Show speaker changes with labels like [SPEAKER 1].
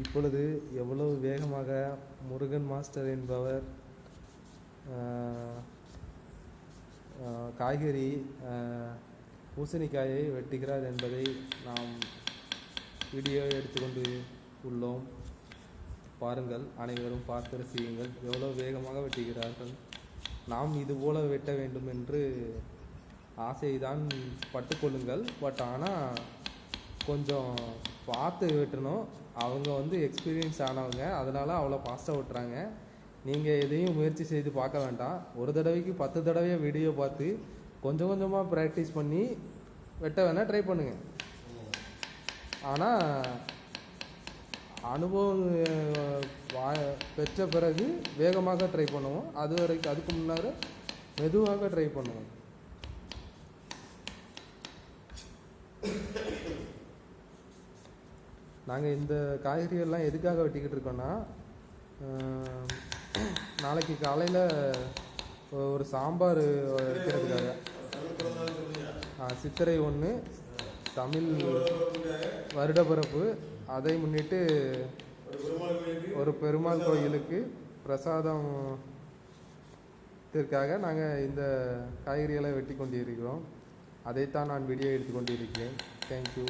[SPEAKER 1] இப்பொழுது எவ்வளவு வேகமாக முருகன் மாஸ்டர் என்பவர் காய்கறி பூசணிக்காயை வெட்டுகிறார் என்பதை நாம் வீடியோ எடுத்துக்கொண்டு உள்ளோம். பாருங்கள், அனைவரும் பார்த்து ரசியுங்கள். எவ்வளோ வேகமாக வெட்டுகிறார்கள். நாம் இதுபோல் வெட்ட வேண்டும் என்று ஆசைதான் பட்டுக்கொள்ளுங்கள். பட் ஆனால் கொஞ்சம் பார்த்து வெட்டணும். அவங்க எக்ஸ்பீரியன்ஸ் ஆனவங்க, அதனால் அவ்வளோ ஃபாஸ்ட்டாக வெட்டுறாங்க. நீங்கள் எதையும் முயற்சி செய்து பார்க்க வேண்டாம். ஒரு தடவைக்கு 10 தடவையாக வீடியோ பார்த்து கொஞ்சம் கொஞ்சமாக ப்ராக்டிஸ் பண்ணி வெட்ட வேணால் ட்ரை பண்ணுங்கள். ஆனால் அனுபவம் பெற்ற பிறகு வேகமாக ட்ரை பண்ணுவோம். அதுக்கு முன்னாடி மெதுவாக ட்ரை பண்ணுவோம். நாங்கள் இந்த காய்கறிகள்லாம் எதுக்காக வெட்டிக்கிட்டு இருக்கோன்னா, நாளைக்கு காலையில் ஒரு சாம்பார் வைக்கிறதுக்காக. சித்திரை 1 தமிழ் வருடப்பிறப்பு. அதை முன்னிட்டு ஒரு பெருமாள் கோயிலுக்கு பிரசாதத்திற்காக நாங்கள் இந்த காய்கறிகளை வெட்டி கொண்டிருக்கிறோம். அதைத்தான் நான் வீடியோ எடுத்து கொண்டிருக்கிறேன். தேங்க்யூ.